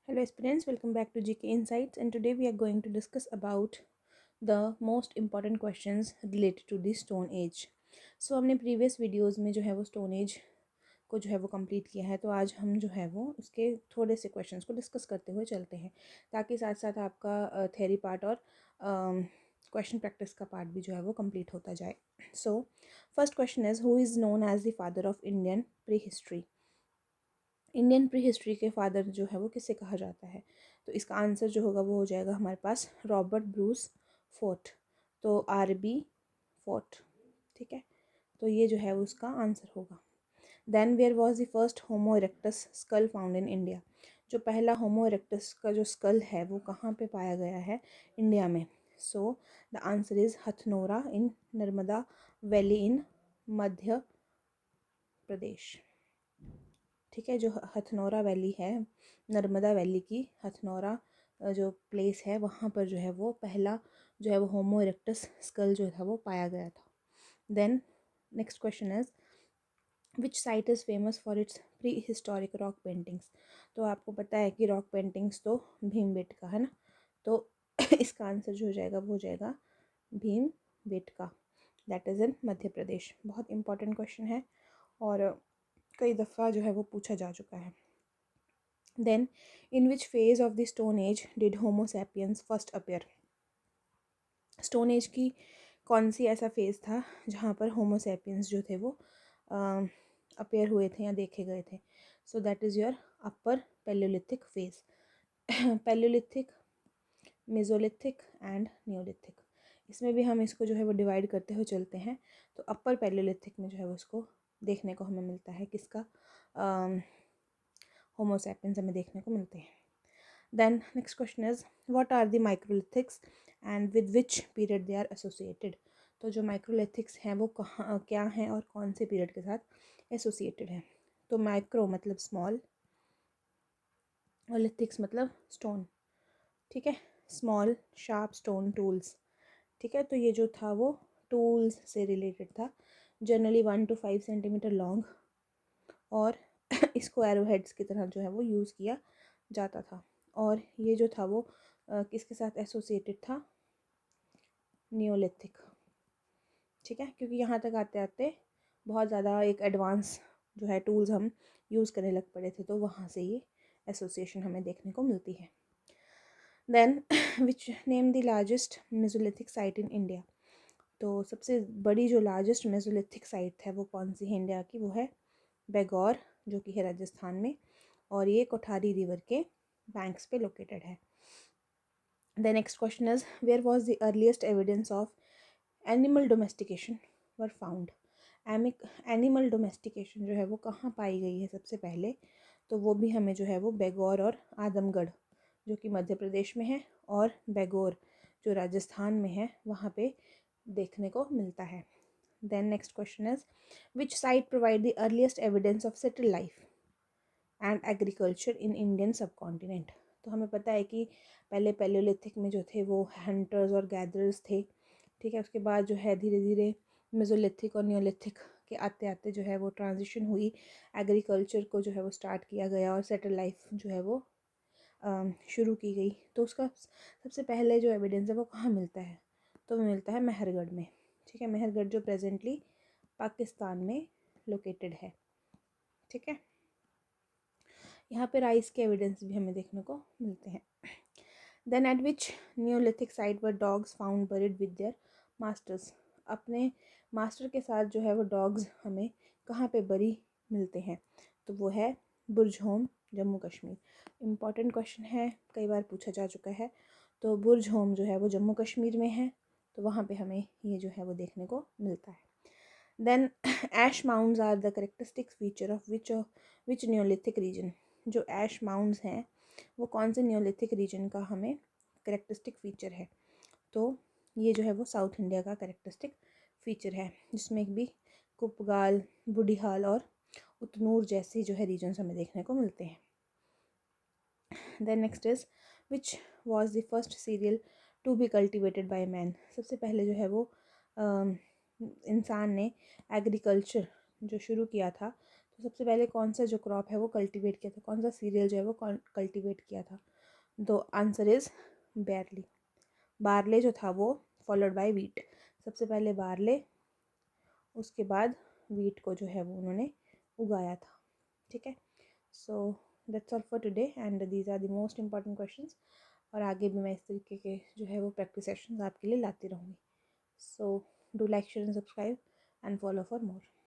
Hello aspirants, welcome back to GK Insights, and today we are going to discuss about the most important questions related to the Stone Age. So हमने previous videos में जो है वो Stone Age को जो है वो complete किया है, तो आज हम जो है वो उसके थोड़े से क्वेश्चंस को डिस्कस करते हुए चलते हैं ताकि साथ साथ आपका थ्योरी पार्ट और क्वेश्चन प्रैक्टिस का पार्ट भी जो है वो कंप्लीट होता जाए. So first question is, who is known as the father of Indian prehistory? Indian prehistory के फादर जो है वो किसे कहा जाता है? तो इसका आंसर जो होगा वो हो जाएगा हमारे पास रॉबर्ट ब्रूस फोर्ट. तो RB फोर्ट. ठीक है, तो ये जो है वो उसका आंसर होगा. Then where was the first homo erectus skull found in India? जो पहला होमो इरेक्टस का जो स्कल है वो कहाँ पे पाया गया है इंडिया में? So the answer is Hathnora in Narmada valley in Madhya Pradesh. ठीक है, जो हथनोरा वैली है, नर्मदा वैली की हथनोरा जो प्लेस है वहाँ पर जो है वो पहला जो है वो होमो इरेक्टस स्कल जो था वो पाया गया था. Then next question is, which site is famous for its prehistoric rock paintings? तो आपको पता है कि रॉक पेंटिंग्स तो भीमबेटका है ना, तो इसका आंसर जो हो जाएगा वो हो जाएगा Bhimbetka. That is in Madhya प्रदेश. बहुत इंपॉर्टेंट क्वेश्चन है और कई दफ़ा जो है वो पूछा जा चुका है. Then in which phase of the stone age did homo sapiens first appear? Stone age की कौन सी ऐसा फेज़ था जहाँ पर होमो सैपियंस जो थे वो अपेयर हुए थे या देखे गए थे? So that is your upper Palaeolithic phase. Palaeolithic, Mesolithic and Neolithic. इसमें भी हम इसको जो है वो डिवाइड करते हुए चलते हैं. तो अपर पैलियोलिथिक में जो है वो उसको देखने को हमें मिलता है, किसका? होमो सैपियंस हमें देखने को मिलते हैं. Then next question is, what are the microlithics and with which period they are associated? तो जो माइक्रोलिथिक्स हैं वो कहाँ क्या हैं और कौन से पीरियड के साथ एसोसिएटेड हैं? तो माइक्रो मतलब स्मॉल और लिथिक्स मतलब स्टोन. ठीक है, स्मॉल शार्प स्टोन टूल्स. ठीक है, तो ये जो था वो टूल्स से रिलेटेड था. जनरली 1 to 5 सेंटीमीटर लॉन्ग और इसको एरो हेड्स की तरह जो है वो यूज़ किया जाता था. और ये जो था वो किसके साथ एसोसिएटेड था? नियोलिथिक. ठीक है, क्योंकि यहाँ तक आते आते बहुत ज़्यादा एक एडवांस जो है टूल्स हम यूज़ करने लग पड़े थे, तो वहाँ से ये एसोसिएशन हमें देखने को मिलती है. Then which name the largest mesolithic site in India? तो सबसे बड़ी जो लार्जेस्ट मेसोलिथिक साइट है वो कौन सी है इंडिया की? वो है बेगौर, जो कि है राजस्थान में, और ये कोठारी रिवर के बैंक्स पे लोकेटेड है. The next question is, where was the earliest evidence of animal domestication were found? Animal domestication जो है वो कहाँ पाई गई है सबसे पहले? तो वो भी हमें जो है वो बेगौर और आदमगढ़ जो कि मध्य प्रदेश में है और बेगौर जो राजस्थान में है वहाँ पे देखने को मिलता है. Then next question is, which site provide the earliest evidence of settle life and agriculture in Indian subcontinent? तो हमें पता है कि पहले पैलियोलिथिक में जो थे वो हंटर्स और गैदरर्स थे. ठीक है, उसके बाद जो है धीरे धीरे मेसोलिथिक और नियोलिथिक के आते आते जो है वो ट्रांजिशन हुई, एग्रीकल्चर को जो है वो स्टार्ट किया गया और सेटल लाइफ जो है वो शुरू की गई. तो उसका सबसे पहले जो एविडेंस है वो कहाँ मिलता है? तो वो मिलता है मेहरगढ़ में. ठीक है, मेहरगढ़ जो प्रेजेंटली पाकिस्तान में लोकेटेड है. ठीक है, यहाँ पे राइस के एविडेंस भी हमें देखने को मिलते हैं. Then at which neolithic site were dogs found buried with their masters? अपने मास्टर के साथ जो है वो डॉग्स हमें कहाँ पे बरी मिलते हैं? तो वो है Burzahom, Jammu Kashmir. Important question है, कई बार पूछा जा चुका है. तो बुर्ज होम जो है वो जम्मू कश्मीर में है, तो वहाँ पे हमें ये जो है वो देखने को मिलता है. Then ash mounds are the characteristic feature of which neolithic region? जो ऐश माउंड्स हैं वो कौन से नियोलिथिक रीजन का हमें करेक्टरिस्टिक फीचर है? तो ये जो है वो साउथ इंडिया का करेक्टरिस्टिक फीचर है, जिसमें भी कुपगाल, बुढ़िहाल और उतनूर जैसे जो है रीजन्स हमें देखने को मिलते हैं. Then next is, which was the first cereal to be cultivated by man? सबसे पहले जो है वो इंसान ने एग्रीकल्चर जो शुरू किया था, तो सबसे पहले कौन सा जो क्रॉप है वो कल्टीवेट किया था, कौन सा सीरियल जो है वो कल्टीवेट किया था? तो आंसर इज़ बैरली। बारले जो था वो फॉलोड बाय वीट। सबसे पहले बारले, उसके बाद वीट को जो है वो उन्होंने उगाया था। ठीक है, so that's all for today and these are the most important questions. और आगे भी मैं इस तरीके के जो है वो प्रैक्टिस सेशंस आपके लिए लाती रहूँगी। So do like, share and subscribe and follow for more.